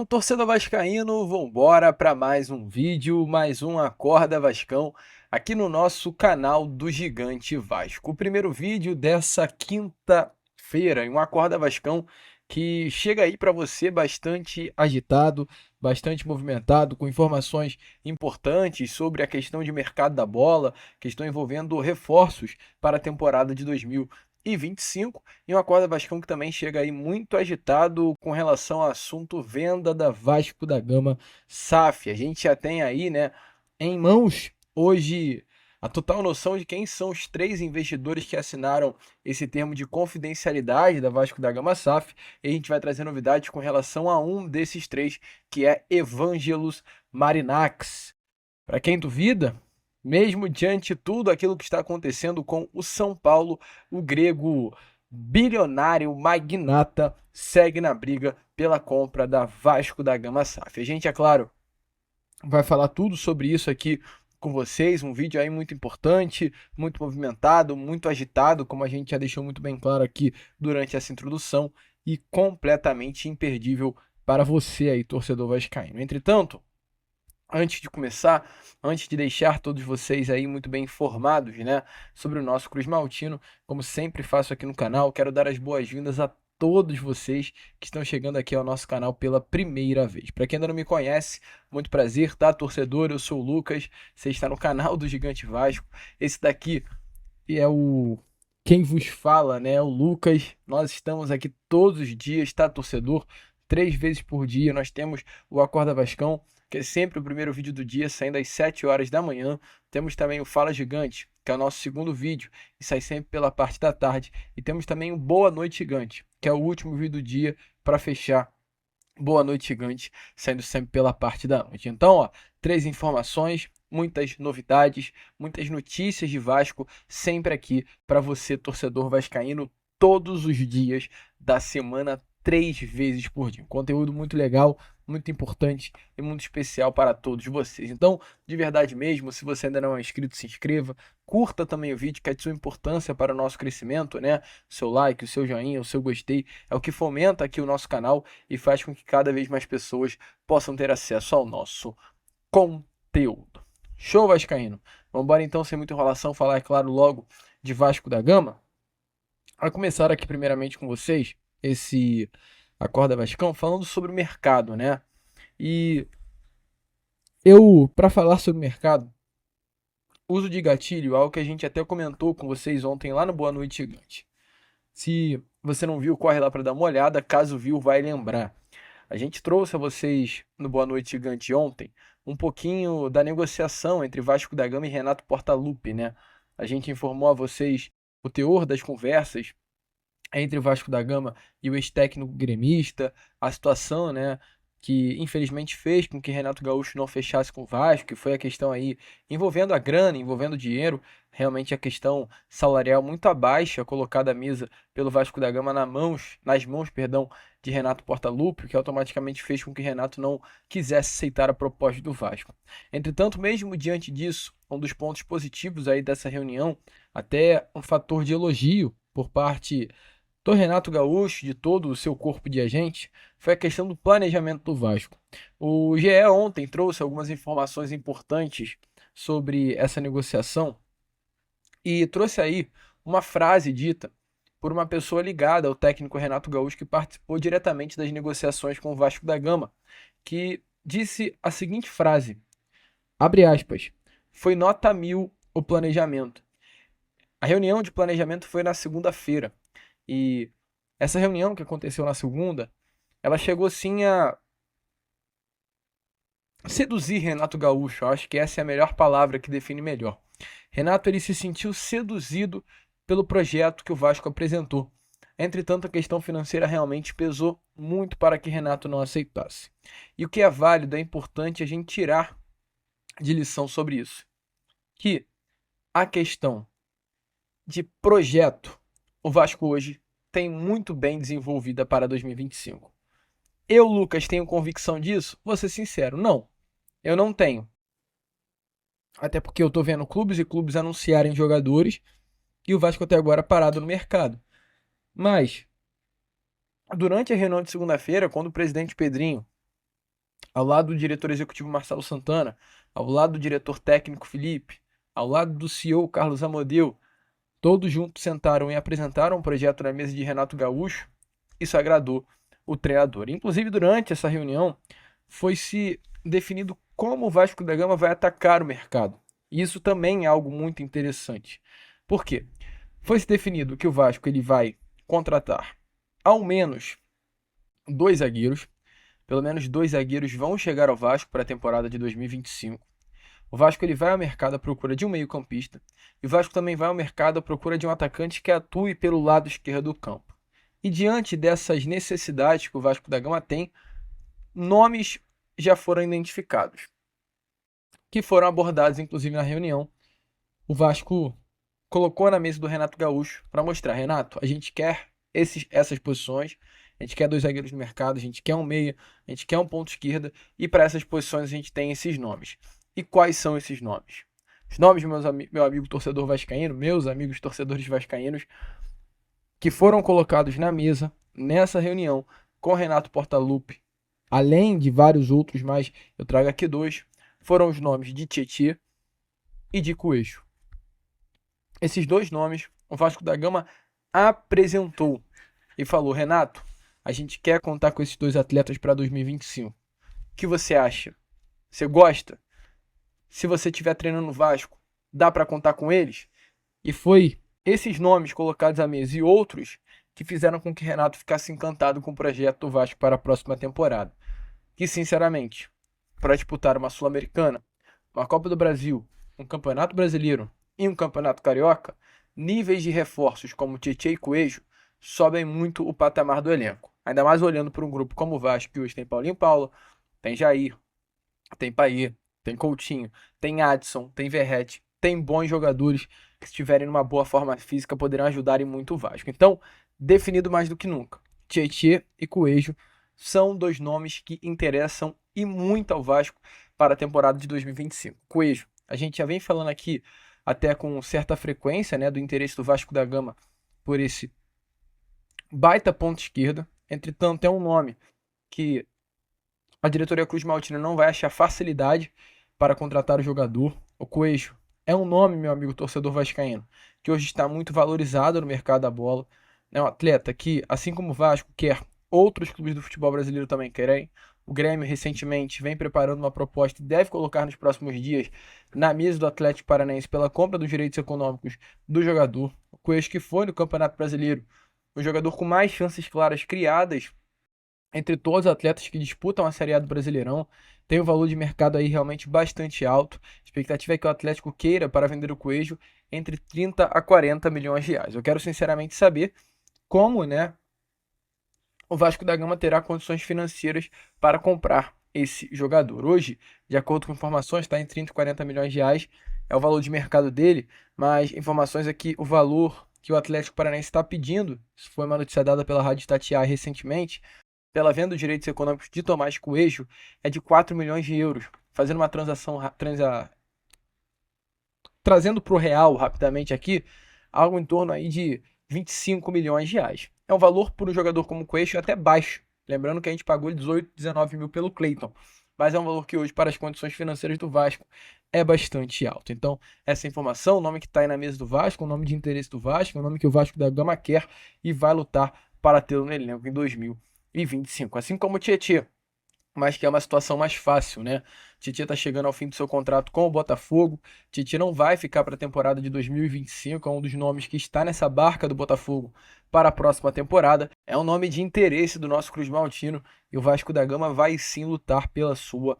Então, torcedor vascaíno, vambora para mais um vídeo, mais um Acorda Vascão, aqui no nosso canal do Gigante Vasco. O primeiro vídeo dessa quinta-feira, um Acorda Vascão que chega aí para você bastante agitado, bastante movimentado, com informações importantes sobre a questão de mercado da bola, questão envolvendo reforços para a temporada de 2025, e um Acorda Vascão que também chega aí muito agitado com relação ao assunto venda da Vasco da Gama SAF. A gente já tem aí, né, em mãos hoje a total noção de quem são os três investidores que assinaram esse termo de confidencialidade da Vasco da Gama SAF, e a gente vai trazer novidades com relação a um desses três, que é Evangelos Marinax. Para quem duvida, mesmo diante de tudo aquilo que está acontecendo com o São Paulo, o grego bilionário magnata segue na briga pela compra da Vasco da Gama SAF. A gente, é claro, vai falar tudo sobre isso aqui com vocês, um vídeo aí muito importante, muito movimentado, muito agitado, como a gente já deixou muito bem claro aqui durante essa introdução, e completamente imperdível para você aí, torcedor vascaíno. Entretanto, antes de começar, antes de deixar todos vocês aí muito bem informados, né, sobre o nosso Cruz Maltino, como sempre faço aqui no canal, quero dar as boas-vindas a todos vocês que estão chegando aqui ao nosso canal pela primeira vez. Para quem ainda não me conhece, muito prazer, tá, torcedor? Eu sou o Lucas, você está no canal do Gigante Vasco. Esse daqui é o quem vos fala, né, o Lucas. Nós estamos aqui todos os dias, tá, torcedor? 3 vezes por dia nós temos o Acorda Vascão, que é sempre o primeiro vídeo do dia, saindo às 7 horas da manhã. Temos também o Fala Gigante, que é o nosso segundo vídeo, e sai sempre pela parte da tarde. E temos também o Boa Noite Gigante, que é o último vídeo do dia para fechar. Boa Noite Gigante, saindo sempre pela parte da noite. Então, ó, 3 informações, muitas novidades, muitas notícias de Vasco, sempre aqui para você, torcedor vascaíno, todos os dias da semana, 3 vezes por dia. Um conteúdo muito legal, muito importante e muito especial para todos vocês. Então, de verdade mesmo, se você ainda não é inscrito, se inscreva, curta também o vídeo, que é de sua importância para o nosso crescimento, né? O seu like, o seu joinha, o seu gostei, é o que fomenta aqui o nosso canal e faz com que cada vez mais pessoas possam ter acesso ao nosso conteúdo. Show, vascaíno? Vamos embora então, sem muita enrolação, falar, é claro, logo de Vasco da Gama. A começar aqui primeiramente com vocês, esse Acorda Vascão, falando sobre o mercado, né? E eu, para falar sobre o mercado, uso de gatilho, algo que a gente até comentou com vocês ontem lá no Boa Noite Gigante. Se você não viu, corre lá para dar uma olhada, caso viu, vai lembrar. A gente trouxe a vocês no Boa Noite Gigante ontem um pouquinho da negociação entre Vasco da Gama e Renato Portaluppi, né? A gente informou a vocês o teor das conversas entre o Vasco da Gama e o ex-técnico gremista, a situação, né, que infelizmente fez com que Renato Gaúcho não fechasse com o Vasco, que foi a questão aí envolvendo a grana, envolvendo o dinheiro, realmente a questão salarial muito abaixo, colocada à mesa pelo Vasco da Gama nas mãos, perdão, de Renato Portaluppi, que automaticamente fez com que Renato não quisesse aceitar a proposta do Vasco. Entretanto, mesmo diante disso, um dos pontos positivos aí dessa reunião, até um fator de elogio por parte do Renato Gaúcho, de todo o seu corpo de agentes, foi a questão do planejamento do Vasco. O GE ontem trouxe algumas informações importantes sobre essa negociação e trouxe aí uma frase dita por uma pessoa ligada ao técnico Renato Gaúcho, que participou diretamente das negociações com o Vasco da Gama, que disse a seguinte frase, abre aspas, foi nota 1000 o planejamento. A reunião de planejamento foi na segunda-feira. E essa reunião que aconteceu na segunda, ela chegou sim a seduzir Renato Gaúcho. Eu acho que essa é a melhor palavra que define melhor. Renato, ele se sentiu seduzido pelo projeto que o Vasco apresentou. Entretanto, a questão financeira realmente pesou muito para que Renato não aceitasse. E o que é válido, é importante a gente tirar de lição sobre isso. Que a questão de projeto, o Vasco hoje tem muito bem desenvolvida para 2025. Eu, Lucas, tenho convicção disso? Vou ser sincero, não. Eu não tenho. Até porque eu tô vendo clubes e clubes anunciarem jogadores e o Vasco até agora parado no mercado. Mas, durante a reunião de segunda-feira, quando o presidente Pedrinho ao lado do diretor executivo Marcelo Santana, ao lado do diretor técnico Felipe, ao lado do CEO Carlos Amodeu, todos juntos sentaram e apresentaram um projeto na mesa de Renato Gaúcho. Isso agradou o treinador. Inclusive, durante essa reunião, foi se definido como o Vasco da Gama vai atacar o mercado. Isso também é algo muito interessante. Por quê? Foi se definido que o Vasco ele vai contratar ao menos 2 zagueiros. Pelo menos 2 zagueiros vão chegar ao Vasco para a temporada de 2025. O Vasco ele vai ao mercado à procura de um meio-campista. E o Vasco também vai ao mercado à procura de um atacante que atue pelo lado esquerdo do campo. E diante dessas necessidades que o Vasco da Gama tem, nomes já foram identificados, que foram abordados inclusive na reunião. O Vasco colocou na mesa do Renato Gaúcho para mostrar: Renato, a gente quer essas posições, a gente quer 2 zagueiros no mercado, a gente quer um meia, a gente quer um ponto esquerda, e para essas posições a gente tem esses nomes. E quais são esses nomes? Os nomes, meu amigo torcedor vascaíno, meus amigos torcedores vascaínos, que foram colocados na mesa nessa reunião com Renato Portaluppi, além de vários outros, mas eu trago aqui 2, foram os nomes de Tietê e de Coelho. Esses 2 nomes o Vasco da Gama apresentou e falou: Renato, a gente quer contar com esses 2 atletas para 2025. O que você acha? Você gosta? Se você estiver treinando no Vasco, dá para contar com eles? E foi esses nomes colocados à mesa e outros que fizeram com que Renato ficasse encantado com o projeto do Vasco para a próxima temporada. Que, sinceramente, para disputar uma Sul-Americana, uma Copa do Brasil, um Campeonato Brasileiro e um Campeonato Carioca, níveis de reforços como Tietê e Coelho sobem muito o patamar do elenco. Ainda mais olhando para um grupo como o Vasco, que hoje tem Paulinho Paulo, tem Jair, tem Payet, tem Coutinho, tem Adson, tem Verratti, tem bons jogadores que, se estiverem numa boa forma física, poderão ajudar em muito o Vasco. Então, definido mais do que nunca, Tietê e Coelho são 2 nomes que interessam e muito ao Vasco para a temporada de 2025. Coelho, a gente já vem falando aqui até com certa frequência, né, do interesse do Vasco da Gama por esse baita ponta esquerda. Entretanto, é um nome que a diretoria Cruz Maltina não vai achar facilidade para contratar o jogador. O Coelho é um nome, meu amigo torcedor vascaíno, que hoje está muito valorizado no mercado da bola. É um atleta que, assim como o Vasco quer, outros clubes do futebol brasileiro também querem. O Grêmio recentemente vem preparando uma proposta e deve colocar nos próximos dias na mesa do Atlético Paranaense pela compra dos direitos econômicos do jogador. O Coelho, que foi no Campeonato Brasileiro o jogador com mais chances claras criadas entre todos os atletas que disputam a Série A do Brasileirão, tem um valor de mercado aí realmente bastante alto. A expectativa é que o Atlético queira para vender o Coelho entre 30 a 40 milhões de reais. Eu quero sinceramente saber como, né, o Vasco da Gama terá condições financeiras para comprar esse jogador. Hoje, de acordo com informações, está em 30 e 40 milhões de reais, é o valor de mercado dele, mas informações aqui, o valor que o Atlético Paranaense está pedindo, isso foi uma notícia dada pela Rádio Itatiaia recentemente, pela venda dos direitos econômicos de Tomás Coelho, é de 4 milhões de euros, fazendo uma transação, trazendo para o real rapidamente aqui, algo em torno aí de 25 milhões de reais. É um valor por um jogador como o Coelho até baixo, lembrando que a gente pagou 18, 19 mil pelo Cleiton, mas é um valor que hoje, para as condições financeiras do Vasco, é bastante alto. Então, essa informação, o nome que está aí na mesa do Vasco, o nome de interesse do Vasco, o nome que o Vasco da Gama quer e vai lutar para tê-lo no elenco em 2025. Assim como o Tietê, mas que é uma situação mais fácil, né? Tietê está chegando ao fim do seu contrato com o Botafogo. Tietê não vai ficar para a temporada de 2025, é um dos nomes que está nessa barca do Botafogo para a próxima temporada. É um nome de interesse do nosso Cruz Maltino e o Vasco da Gama vai sim lutar pela sua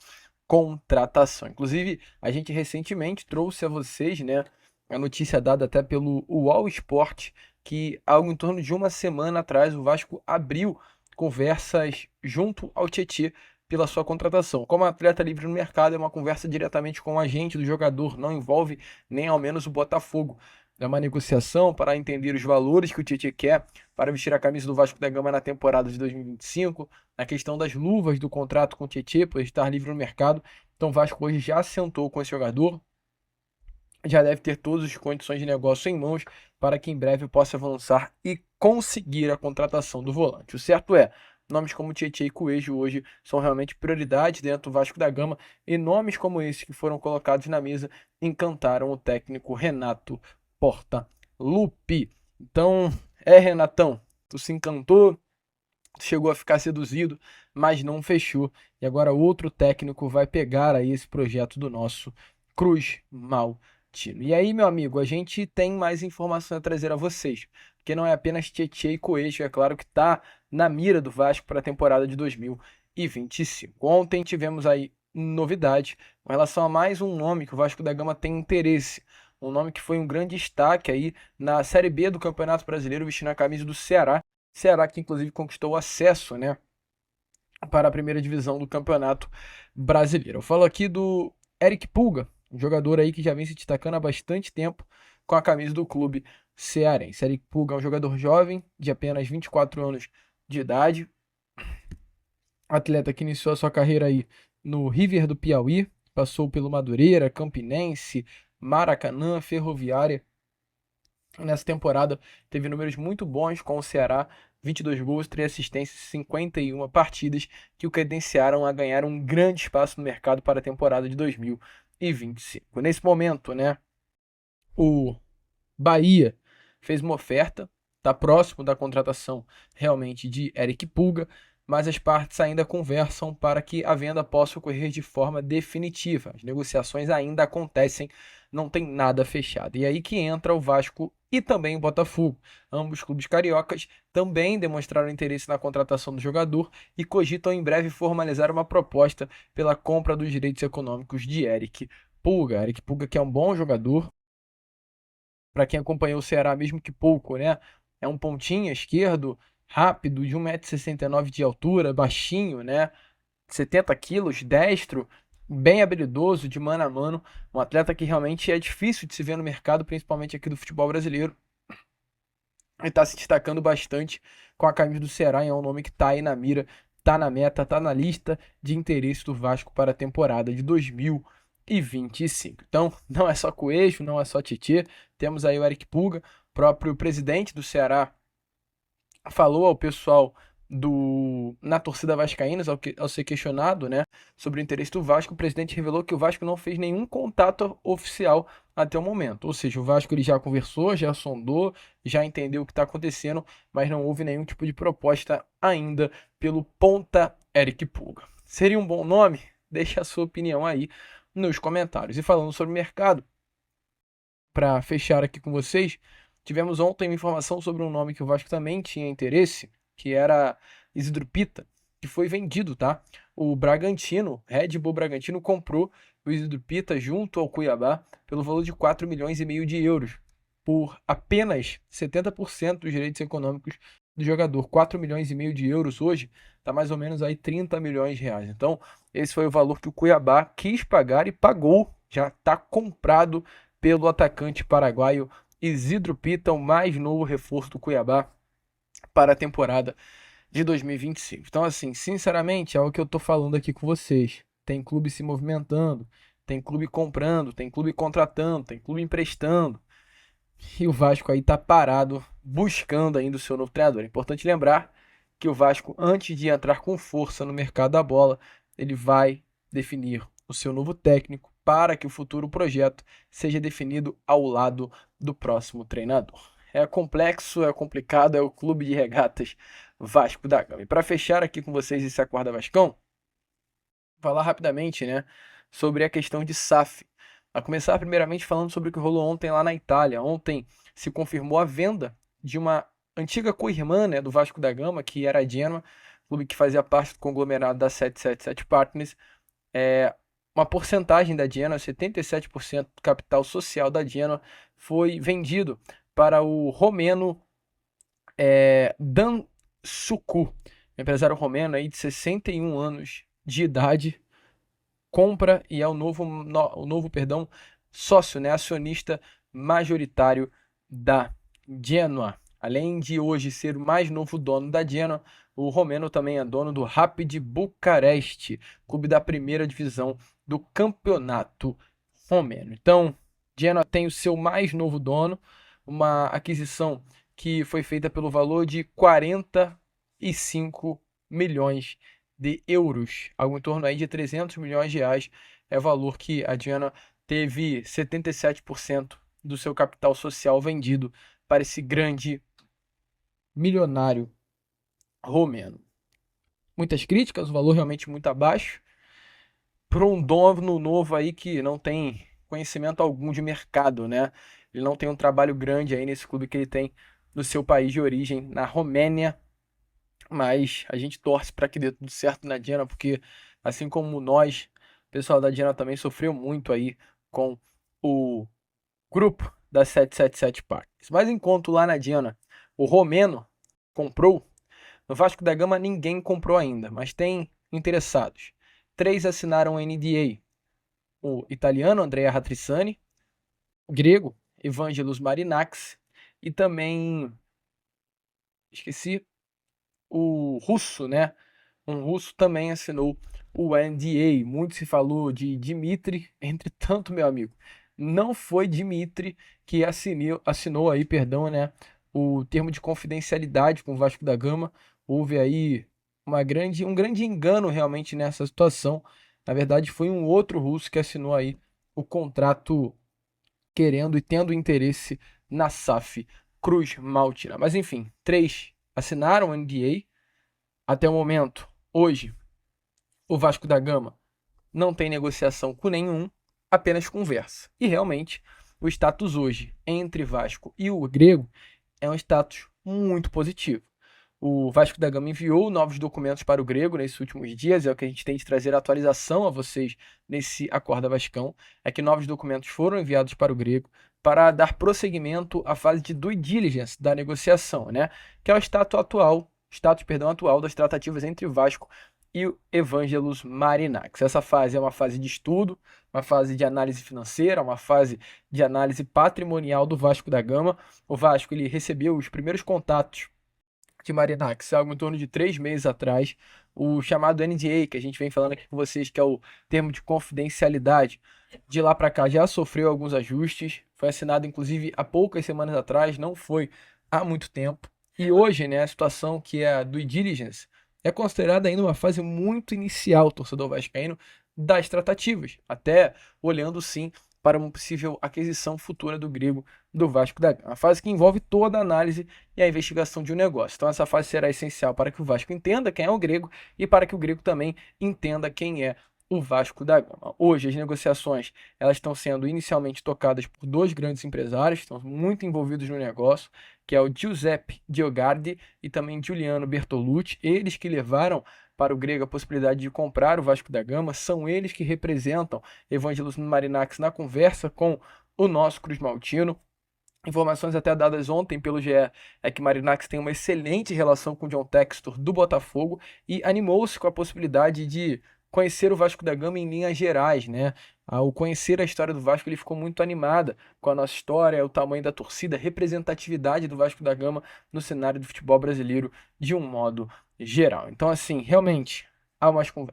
contratação. Inclusive, a gente recentemente trouxe a vocês, né, a notícia dada até pelo UOL Sport, que algo em torno de uma semana atrás o Vasco abriu conversas junto ao Tietê pela sua contratação. Como atleta livre no mercado, é uma conversa diretamente com o agente do jogador, não envolve nem ao menos o Botafogo. É uma negociação para entender os valores que o Tietê quer para vestir a camisa do Vasco da Gama na temporada de 2025, na questão das luvas do contrato com o Tietê, por estar livre no mercado. Então o Vasco hoje já sentou com esse jogador, já deve ter todas as condições de negócio em mãos, para que em breve possa avançar e conseguir a contratação do volante. O certo é, nomes como Tietê e Coelho hoje são realmente prioridade dentro do Vasco da Gama, e nomes como esse que foram colocados na mesa encantaram o técnico Renato Portaluppi. Então, Renatão, tu se encantou, chegou a ficar seduzido, mas não fechou. E agora outro técnico vai pegar aí esse projeto do nosso Cruz Maltino. E aí, meu amigo, a gente tem mais informação a trazer a vocês, porque não é apenas Tietê e Coelho, é claro que está na mira do Vasco para a temporada de 2025. Ontem tivemos aí novidade com relação a mais um nome que o Vasco da Gama tem interesse. Um nome que foi um grande destaque aí na Série B do Campeonato Brasileiro, vestindo a camisa do Ceará. Ceará que inclusive conquistou o acesso, né, para a primeira divisão do Campeonato Brasileiro. Eu falo aqui do Eric Pulga, um jogador aí que já vem se destacando há bastante tempo com a camisa do clube cearense. Eric Pulga é um jogador jovem, de apenas 24 anos de idade, atleta que iniciou a sua carreira aí no River do Piauí, passou pelo Madureira, Campinense, Maracanã, Ferroviária. Nessa temporada teve números muito bons com o Ceará, 22 gols, 3 assistências, 51 partidas, que o credenciaram a ganhar um grande espaço no mercado para a temporada de 2025. Nesse momento, né, o Bahia fez uma oferta, está próximo da contratação realmente de Eric Pulga, mas as partes ainda conversam para que a venda possa ocorrer de forma definitiva. As negociações ainda acontecem, não tem nada fechado. E aí que entra o Vasco e também o Botafogo. Ambos clubes cariocas também demonstraram interesse na contratação do jogador e cogitam em breve formalizar uma proposta pela compra dos direitos econômicos de Eric Pulga. Eric Pulga, que é um bom jogador, para quem acompanhou o Ceará, mesmo que pouco, né? É um pontinha esquerdo, rápido, de 1,69 m de altura, baixinho, né? 70 quilos, destro, bem habilidoso, de mano a mano. Um atleta que realmente é difícil de se ver no mercado, principalmente aqui do futebol brasileiro. Ele está se destacando bastante com a camisa do Ceará e é um nome que está aí na mira, está na meta, está na lista de interesse do Vasco para a temporada de 2025. Então, não é só Coelho, não é só Tietê, temos aí o Eric Pulga, próprio presidente do Ceará, falou ao pessoal na torcida vascaína, ao ser questionado, né, sobre o interesse do Vasco, o presidente revelou que o Vasco não fez nenhum contato oficial até o momento. Ou seja, o Vasco ele já conversou, já sondou, já entendeu o que está acontecendo, mas não houve nenhum tipo de proposta ainda pelo ponta Eric Pulga. Seria um bom nome? Deixe a sua opinião aí nos comentários. E falando sobre o mercado, para fechar aqui com vocês, tivemos ontem uma informação sobre um nome que o Vasco também tinha interesse, que era Isidro Pita, que foi vendido, tá? O Bragantino, Red Bull Bragantino, comprou o Isidro Pita junto ao Cuiabá pelo valor de 4,5 milhões de euros, por apenas 70% dos direitos econômicos do jogador. 4,5 milhões de euros hoje está mais ou menos aí 30 milhões de reais. Então, esse foi o valor que o Cuiabá quis pagar e pagou. Já está comprado pelo atacante paraguaio Isidro Pita, o mais novo reforço do Cuiabá para a temporada de 2025. Então, assim, sinceramente, é o que eu tô falando aqui com vocês. Tem clube se movimentando, tem clube comprando, tem clube contratando, tem clube emprestando. E o Vasco aí tá parado, buscando ainda o seu novo treinador. É importante lembrar que o Vasco, antes de entrar com força no mercado da bola, ele vai definir o seu novo técnico para que o futuro projeto seja definido ao lado do próximo treinador. É complexo, é complicado, é o Clube de Regatas Vasco da Gama. E para fechar aqui com vocês esse Acorda Vascão, falar rapidamente, né, sobre a questão de SAF. A começar primeiramente falando sobre o que rolou ontem lá na Itália. Ontem se confirmou a venda de uma antiga co-irmã, né, do Vasco da Gama, que era a Genoa, clube que fazia parte do conglomerado da 777 Partners. Uma porcentagem da Genoa, 77% do capital social da Genoa, foi vendido para o romeno Dan Sucu, empresário romeno aí de 61 anos de idade, compra e é o novo sócio, né, acionista majoritário da Genoa. Além de hoje ser o mais novo dono da Genoa, o romeno também é dono do Rapid Bucareste, clube da primeira divisão do campeonato romeno. Então, Genoa tem o seu mais novo dono, uma aquisição que foi feita pelo valor de 45 milhões de euros, algo em torno aí de 300 milhões de reais é o valor que a Diana teve 77% do seu capital social vendido para esse grande milionário romeno. Muitas críticas, o valor realmente muito abaixo, para um dono novo aí que não tem conhecimento algum de mercado, né? Ele não tem um trabalho grande aí nesse clube que ele tem no seu país de origem, na Romênia, mas a gente torce para que dê tudo certo na Diana, porque assim como nós, o pessoal da Diana também sofreu muito aí com o grupo da 777 Partners. Mas enquanto lá na Diana o romeno comprou, no Vasco da Gama ninguém comprou ainda, mas tem interessados. 3 assinaram NDA: o italiano Andrea Hatrissani, o grego Evangelos Marinakis e também, esqueci, o russo, né? Um russo também assinou o NDA. Muito se falou de Dmitry, entretanto, meu amigo, não foi Dmitry que assinou aí, perdão, né, o termo de confidencialidade com o Vasco da Gama. Houve aí um grande engano realmente nessa situação. Na verdade, foi um outro russo que assinou aí o contrato querendo e tendo interesse na SAF Cruz Maltina. Mas enfim, 3 assinaram o NDA. Até o momento, hoje, o Vasco da Gama não tem negociação com nenhum, apenas conversa. E realmente, o status hoje entre Vasco e o grego é um status muito positivo. O Vasco da Gama enviou novos documentos para o grego nesses últimos dias, é o que a gente tem de trazer atualização a vocês nesse Acorda Vascão, é que novos documentos foram enviados para o grego para dar prosseguimento à fase de due diligence da negociação, né? Que é o status atual das tratativas entre o Vasco e o Evangelos Marinakis. Essa fase é uma fase de estudo, uma fase de análise financeira, uma fase de análise patrimonial do Vasco da Gama. O Vasco ele recebeu os primeiros contatos de Marinakis, algo em torno de 3 meses atrás, o chamado NDA, que a gente vem falando aqui com vocês, que é o termo de confidencialidade. De lá para cá já sofreu alguns ajustes, foi assinado inclusive há poucas semanas atrás, não foi há muito tempo. E hoje, né, a situação que é a due diligence é considerada ainda uma fase muito inicial, torcedor vascaíno, das tratativas, até olhando sim para uma possível aquisição futura do grego do Vasco da Gama. A fase que envolve toda a análise e a investigação de um negócio. Então essa fase será essencial para que o Vasco entenda quem é o grego e para que o grego também entenda quem é o Vasco da Gama. Hoje as negociações elas estão sendo inicialmente tocadas por 2 grandes empresários, estão muito envolvidos no negócio, que é o Giuseppe Diogardi e também Giuliano Bertolucci, eles que levaram para o grego a possibilidade de comprar o Vasco da Gama, são eles que representam Evangelos Marinakis na conversa com o nosso Cruz Maltino. Informações até dadas ontem pelo GE é que Marinakis tem uma excelente relação com o John Textor do Botafogo e animou-se com a possibilidade de conhecer o Vasco da Gama em linhas gerais, né? Ao conhecer a história do Vasco, ele ficou muito animada com a nossa história, o tamanho da torcida, a representatividade do Vasco da Gama no cenário do futebol brasileiro de um modo geral. Então, assim, realmente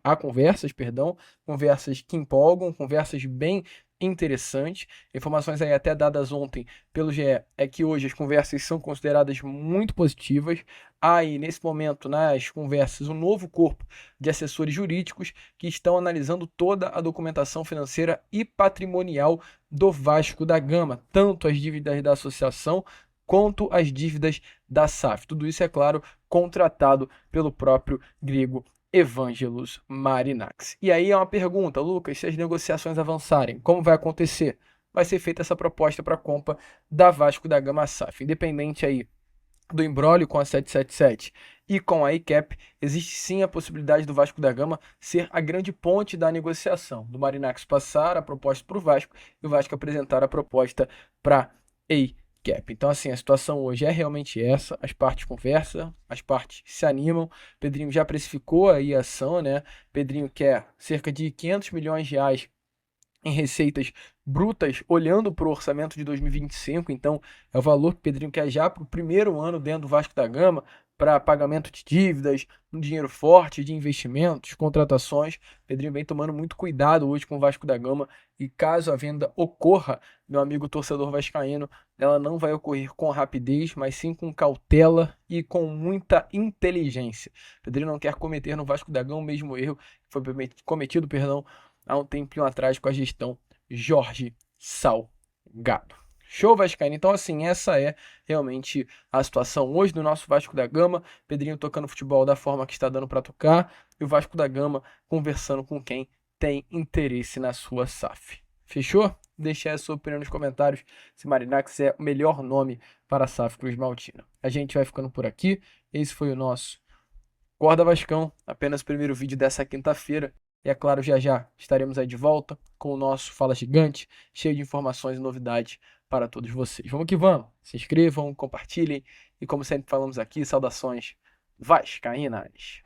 há conversas, perdão, conversas que empolgam, conversas bem interessantes. Informações aí até dadas ontem pelo GE é que hoje as conversas são consideradas muito positivas. Há aí, nesse momento, nas conversas, um novo corpo de assessores jurídicos que estão analisando toda a documentação financeira e patrimonial do Vasco da Gama, tanto as dívidas da associação quanto as dívidas da SAF. Tudo isso, é claro, contratado pelo próprio grego Evangelos Marinakis. E aí é uma pergunta, Lucas, se as negociações avançarem, como vai acontecer? Vai ser feita essa proposta para a compra da Vasco da Gama SAF. Independente aí do imbróglio com a 777 e com a ICAP, existe sim a possibilidade do Vasco da Gama ser a grande ponte da negociação, do Marinakis passar a proposta para o Vasco e o Vasco apresentar a proposta para a ICAP. Então, assim, a situação hoje é realmente essa, as partes conversam, as partes se animam, Pedrinho já precificou aí a ação, né? Pedrinho quer cerca de 500 milhões de reais em receitas brutas, olhando para o orçamento de 2025, então é o valor que o Pedrinho quer já para o primeiro ano dentro do Vasco da Gama, para pagamento de dívidas, um dinheiro forte de investimentos, contratações. Pedrinho vem tomando muito cuidado hoje com o Vasco da Gama e caso a venda ocorra, meu amigo torcedor vascaíno, ela não vai ocorrer com rapidez, mas sim com cautela e com muita inteligência. Pedrinho não quer cometer no Vasco da Gama o mesmo erro que foi cometido, há um tempinho atrás com a gestão Jorge Salgado. Show, vascaíno? Então, assim, essa é realmente a situação hoje do nosso Vasco da Gama. Pedrinho tocando futebol da forma que está dando para tocar e o Vasco da Gama conversando com quem tem interesse na sua SAF. Fechou? Deixe aí a sua opinião nos comentários se Marinax é o melhor nome para a SAF Cruz Maltina. A gente vai ficando por aqui. Esse foi o nosso Corda Vascão, apenas o primeiro vídeo dessa quinta-feira. E é claro, já já estaremos aí de volta com o nosso Fala Gigante, cheio de informações e novidades para todos vocês. Vamos que vamos! Se inscrevam, compartilhem e como sempre falamos aqui, saudações vascaínas!